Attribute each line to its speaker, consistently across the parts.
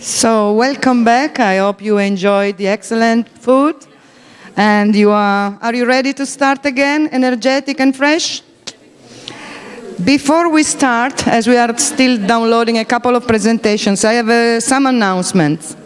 Speaker 1: So welcome back. I hope you enjoyed the excellent food. And are you ready to start again, energetic and fresh? Before we start, as we are still downloading a couple of presentations, I have some announcements.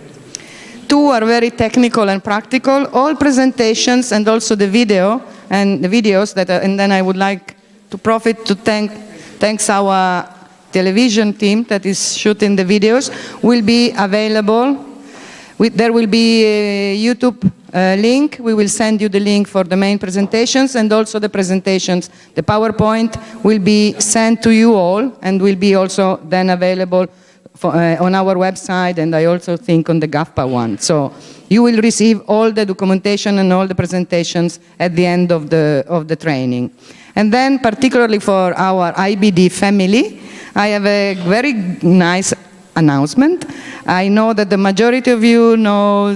Speaker 1: 2 are very technical and practical. All presentations and also the video and the videos and then I would like to profit to thanks our television team that is shooting the videos, will be available. There will be a YouTube link. We will send you the link for the main presentations, and also the presentations. The PowerPoint will be sent to you all and will be also then available on our website, and I also think on the GAFPA one. So you will receive all the documentation and all the presentations at the end of the training. And then particularly for our IBD family, I have a very nice announcement. I know that the majority of you know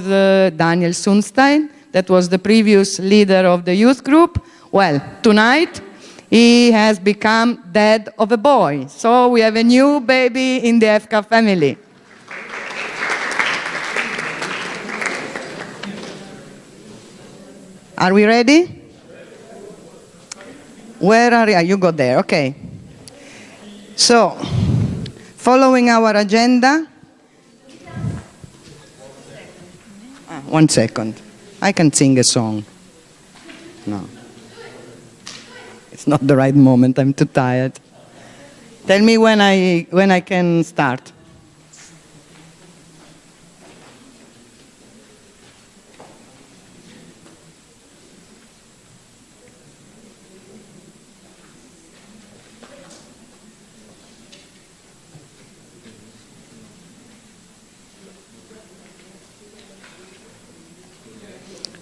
Speaker 1: Daniel Sunstein, that was the previous leader of the youth group. Well, tonight he has become dad of a boy. So we have a new baby in the FK family. Are we ready? Where are you? You go there, okay. So, following our agenda, 1 second. I can sing a song. No. It's not the right moment, I'm too tired. Tell me when I can start.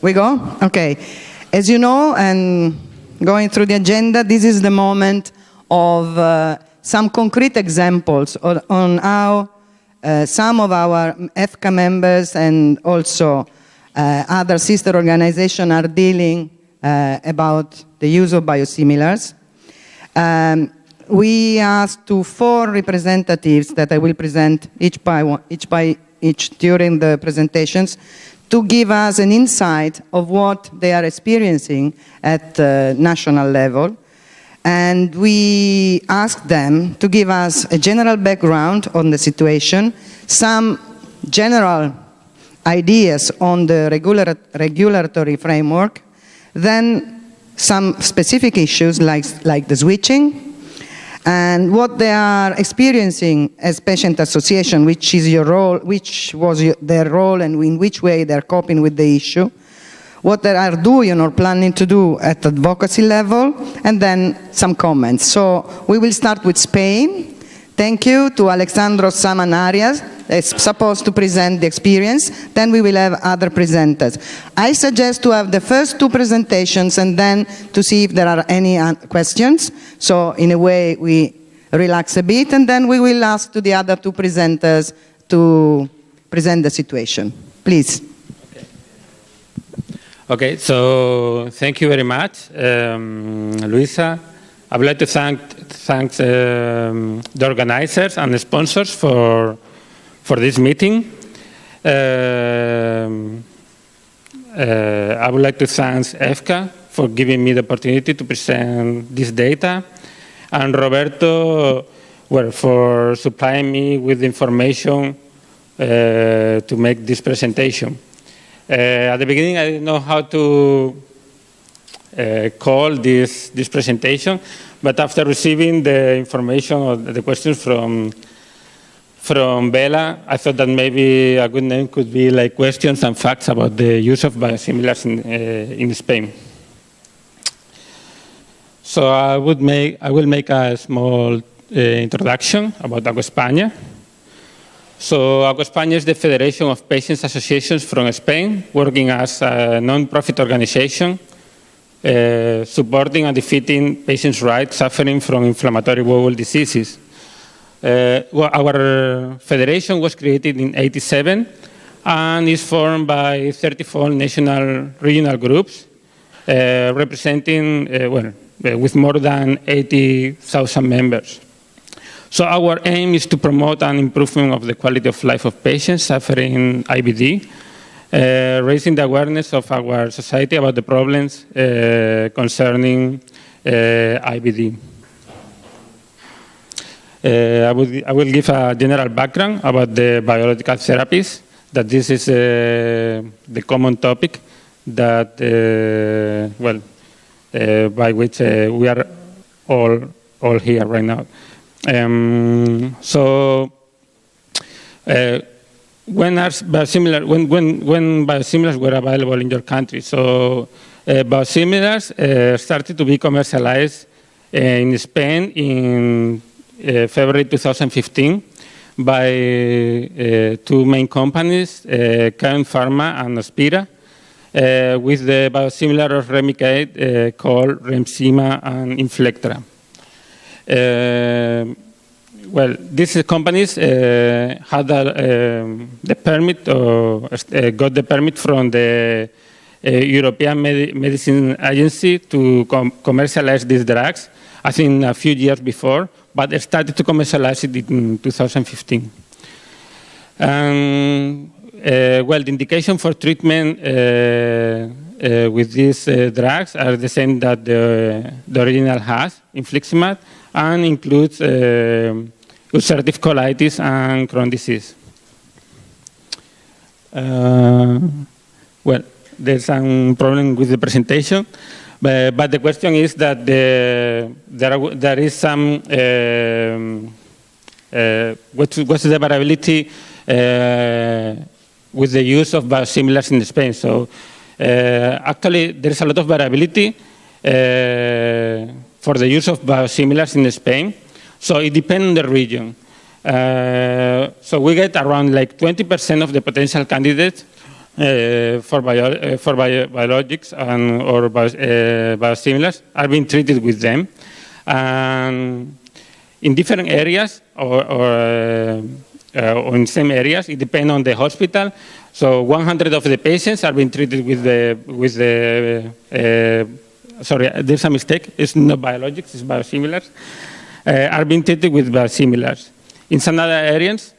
Speaker 1: We go? Okay. As you know, and going through the agenda, this is the moment of some concrete examples on how some of our FK members and also other sister organizations are dealing about the use of biosimilars. We asked 4 representatives that I will present each during the presentations, to give us an insight of what they are experiencing at the national level. And we asked them to give us a general background on the situation, some general ideas on the regulatory framework, then some specific issues like the switching, and what they are experiencing as patient association, which is your role, which was their role, and in which way they're coping with the issue, what they are doing or planning to do at advocacy level, and then some comments. So we will start with Spain. Thank you to Alexandro Samanarias, that's supposed to present the experience. Then we will have other presenters. I suggest to have the first 2 presentations and then to see if there are any questions. So in a way we relax a bit, and then we will ask to the other 2 presenters to present the situation. Please.
Speaker 2: Okay, so thank you very much, Luisa. I would like to thank the organizers and the sponsors for this meeting. I would like to thank EFCA for giving me the opportunity to present this data, and Roberto for supplying me with the information to make this presentation. At the beginning, I didn't know how to call this presentation, but after receiving the information or the questions from Bella, I thought that maybe a good name could be like questions and facts about the use of biosimilars in Spain. So I will make a small introduction about Acuespaña. So Acuespaña is the Federation of Patients Associations from Spain, working as a non-profit organization supporting and defeating patients' rights suffering from inflammatory bowel diseases. Our federation was created in '87 and is formed by 34 national regional groups representing, with more than 80,000 members. So our aim is to promote an improvement of the quality of life of patients suffering IBD, raising the awareness of our society about the problems concerning IBD. I will give a general background about the biological therapies, that this is the common topic that, by which we are all here right now. When biosimilars were available in your country? So biosimilars started to be commercialized in Spain in February 2015 by two main companies, Kern Pharma and Aspira, with the biosimilar of Remicade called Remsima and Inflectra. These companies had the permit, or got the permit from the European Medicine Agency to commercialize these drugs, I think a few years before, but they started to commercialize it in 2015. The indication for treatment with these drugs are the same that the original has, infliximab, and includes ulcerative colitis and Crohn's disease. There's some problem with the presentation, but the question is that there is some, what's the variability with the use of biosimilars in Spain? So actually, there is a lot of variability for the use of biosimilars in Spain. So it depends on the region. So we get around like 20% of the potential candidates for biologics or biosimilars are being treated with them. And in different areas or in same areas, it depends on the hospital. So 100 of the patients are being treated with the sorry, there's a mistake. It's not biologics, it's biosimilars. Are being treated with biosimilars. In some other areas,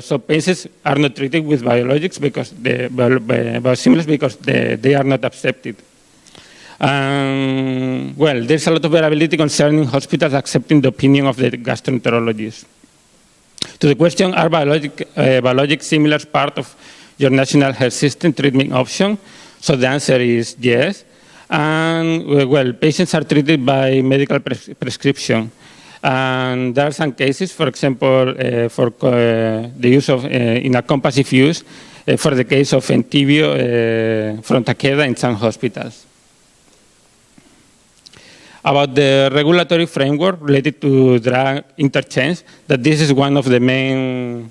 Speaker 2: so patients are not treated with biologics because biosimilars because they are not accepted. There's a lot of variability concerning hospitals accepting the opinion of the gastroenterologist. To the question, are biologic similars part of your national health system treatment option? So the answer is yes. And patients are treated by medical prescription. And there are some cases, for example, for the use of, in a compulsive use, for the case of Entyvio from Takeda in some hospitals. About the regulatory framework related to drug interchange, that this is one of the main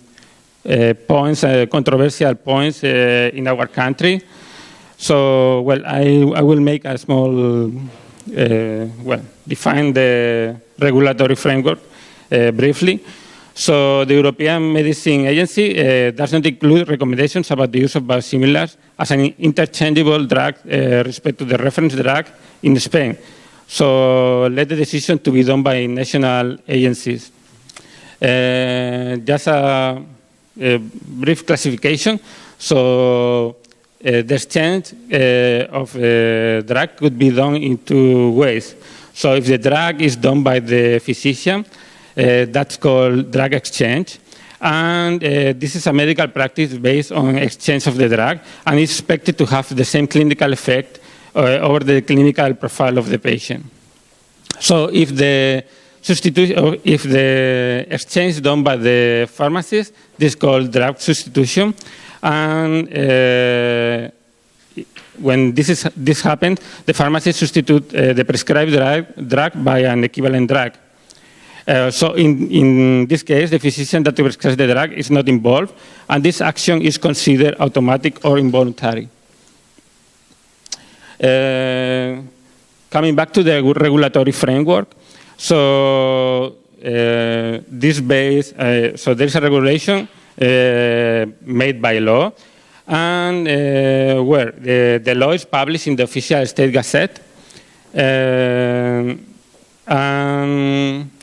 Speaker 2: points, controversial points in our country. So, I will make a small, define the regulatory framework briefly. So the European Medicine Agency does not include recommendations about the use of biosimilars as an interchangeable drug respect to the reference drug in Spain. So let the decision to be done by national agencies. Just a brief classification. So the exchange of a drug could be done in two ways. So if the drug is done by the physician, that's called drug exchange. And this is a medical practice based on exchange of the drug, and is expected to have the same clinical effect over the clinical profile of the patient. So if the substitution, or if the exchange is done by the pharmacist, this is called drug substitution. And when this happens, the pharmacist substitutes the prescribed drug by an equivalent drug. So in this case, the physician that prescribes the drug is not involved, and this action is considered automatic or involuntary. Coming back to the regulatory framework, so this base, so there's a regulation made by law, and where the law is published in the official state gazette.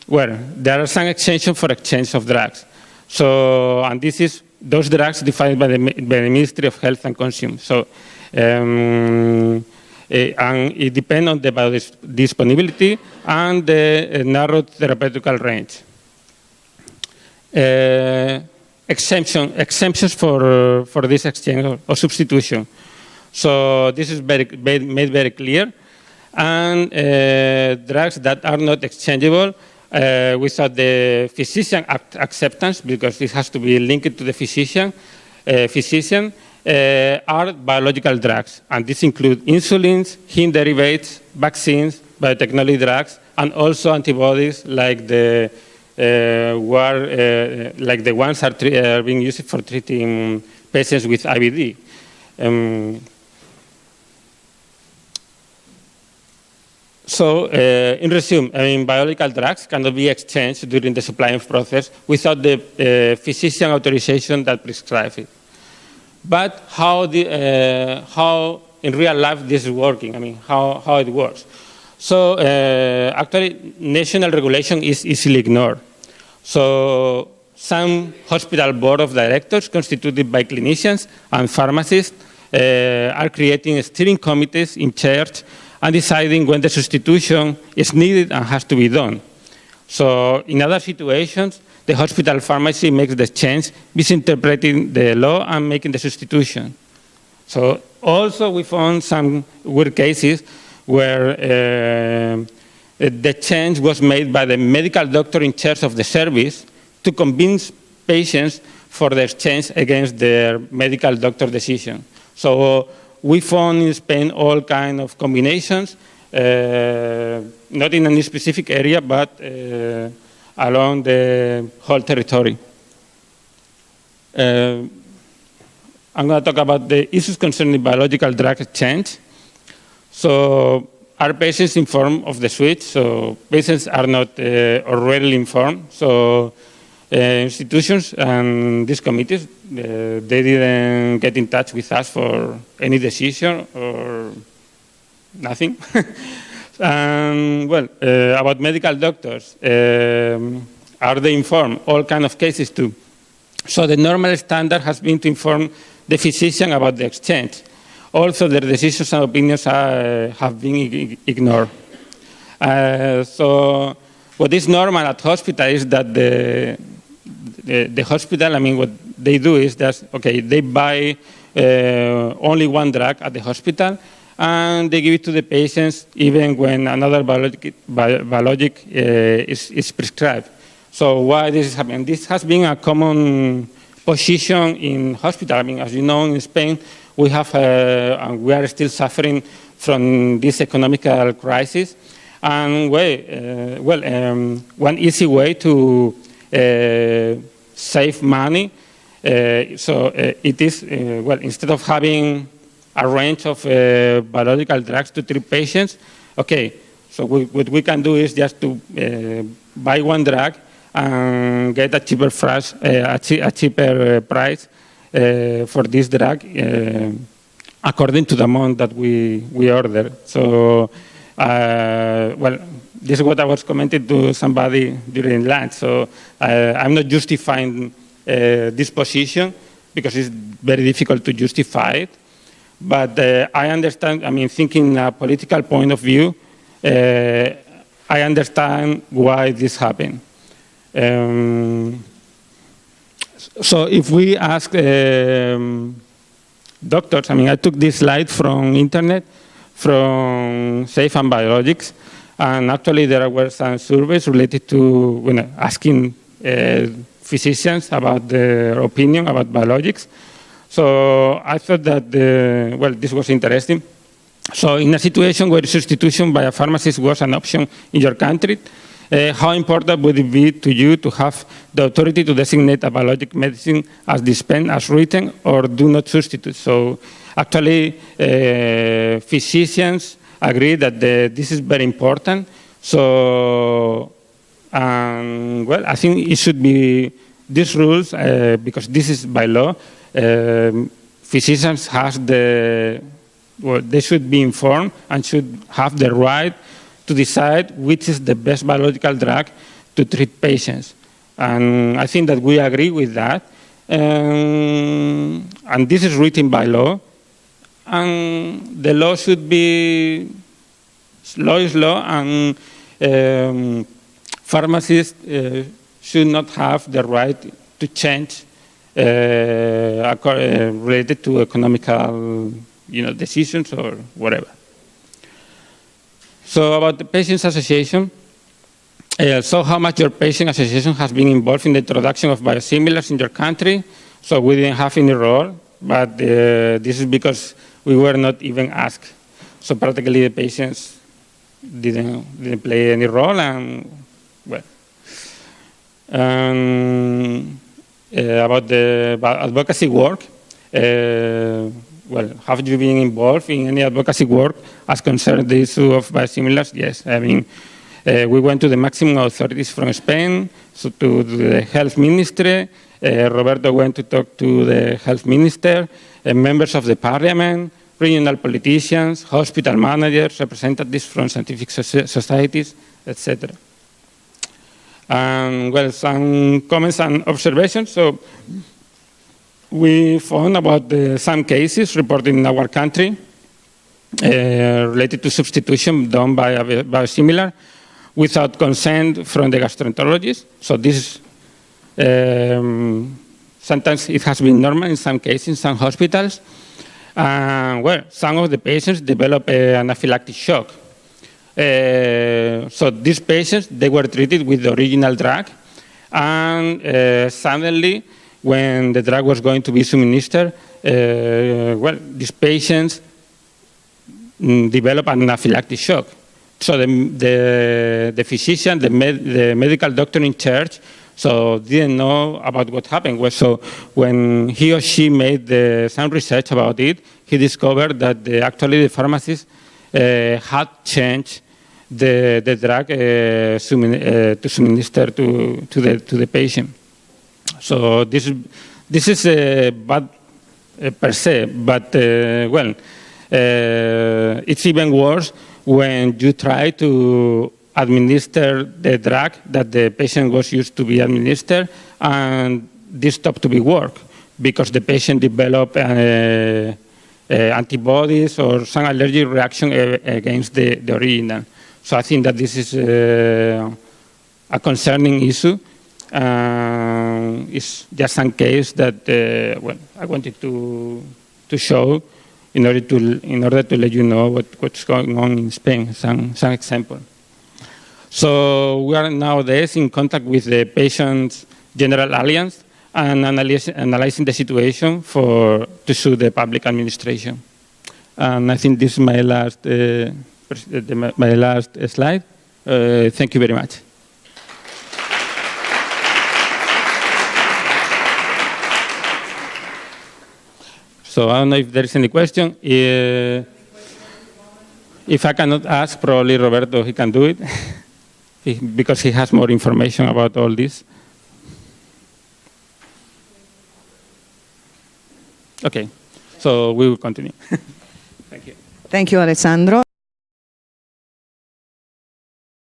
Speaker 2: well, there are some exemptions for exchange of drugs. So, and this is those drugs defined by the Ministry of Health and Consumer. So, and it depends on the biodisponibility and the narrow therapeutical range. Exemptions for this exchange or substitution. So this is made very clear. And drugs that are not exchangeable without the physician acceptance, because it has to be linked to the physician, are biological drugs. And this includes insulins, heme derivatives, vaccines, biotechnology drugs, and also antibodies like the ones are being used for treating patients with IBD. So, in resume, biological drugs cannot be exchanged during the supplying process without the physician authorization that prescribes it. But how in real life this is working? How it works? So, actually, national regulation is easily ignored. So, some hospital board of directors constituted by clinicians and pharmacists are creating steering committees in charge and deciding when the substitution is needed and has to be done. So in other situations, the hospital pharmacy makes the change, misinterpreting the law and making the substitution. So also we found some weird cases where the change was made by the medical doctor in charge of the service to convince patients for the exchange against their medical doctor decision. So we found in Spain all kinds of combinations, not in any specific area, but along the whole territory. I'm going to talk about the issues concerning biological drug exchange. So, are patients informed of the switch? So, patients are not already informed. So, institutions and these committees, they didn't get in touch with us for any decision or nothing. Well, about medical doctors, are they informed? All kinds of cases too. So the normal standard has been to inform the physician about the exchange. Also, their decisions and opinions have been ignored. So what is normal at hospital is that the hospital, what they do is that, okay, they buy only one drug at the hospital, and they give it to the patients even when another biologic is prescribed. So why this is happening? This has been a common position in hospital. As you know, in Spain, we have, and we are still suffering from this economical crisis. And one easy way to save money, it is, instead of having a range of biological drugs to treat patients, okay, so what we can do is just to buy one drug and get a cheaper price, for this drug according to the amount that we order. So, this is what I was commenting to somebody during lunch. So I'm not justifying this position because it's very difficult to justify it. But I understand, thinking a political point of view, I understand why this happened. So if we ask doctors, I took this slide from internet, from Safe and Biologics, and actually there were some surveys related to asking physicians about their opinion about biologics. So I thought that, this was interesting. So in a situation where substitution by a pharmacist was an option in your country, how important would it be to you to have the authority to designate a biologic medicine as dispensed, as written, or do not substitute? So actually, physicians agree that this is very important. So, I think it should be these rules, because this is by law. Physicians they should be informed and should have the right to decide which is the best biological drug to treat patients. And I think that we agree with that. And this is written by law. And the law should be, law is law, and pharmacists should not have the right to change related to economical decisions or whatever. So about the Patients Association, so how much your patient association has been involved in the introduction of biosimilars in your country. So we didn't have any role, but this is because we were not even asked. So practically the patients didn't play any role, and well. About the advocacy work, well, have you been involved in any advocacy work as concerns the issue of biosimilars? Yes, I mean, we went to the maximum authorities from Spain, so to the health ministry. Roberto went to talk to the health minister, members of the parliament, regional politicians, hospital managers, representatives from scientific societies, etc. And well, some comments and observations. So we found about some cases reported in our country related to substitution done by a biosimilar without consent from the gastroenterologist. So this sometimes it has been normal in some cases, in some hospitals. Well, some of the patients develop an anaphylactic shock. So these patients, they were treated with the original drug, and suddenly, when the drug was going to be administered, well, these patients develop an anaphylactic shock. So the physician, the medical doctor in charge, so didn't know about what happened. So when he or she made some research about it, he discovered that actually the pharmacist had changed the drug to administer to the patient. So this is bad per se, but well, it's even worse when you try to administer the drug that the patient was used to be administered, and this stopped to be work because the patient developed antibodies or some allergic reaction against the original. So I think that this is a concerning issue. It's just some case that well, I wanted to show in order to let you know what's going on in Spain. Some example. So we are nowadays in contact with the Patients General Alliance and analyzing the situation to sue the public administration. And I think this is my last slide. Thank you very much. So I don't know if there is any question. If I cannot ask, probably Roberto, he can do it, because he has more information about all this. Okay, so we will continue. Thank you.
Speaker 1: Thank you, Alessandro.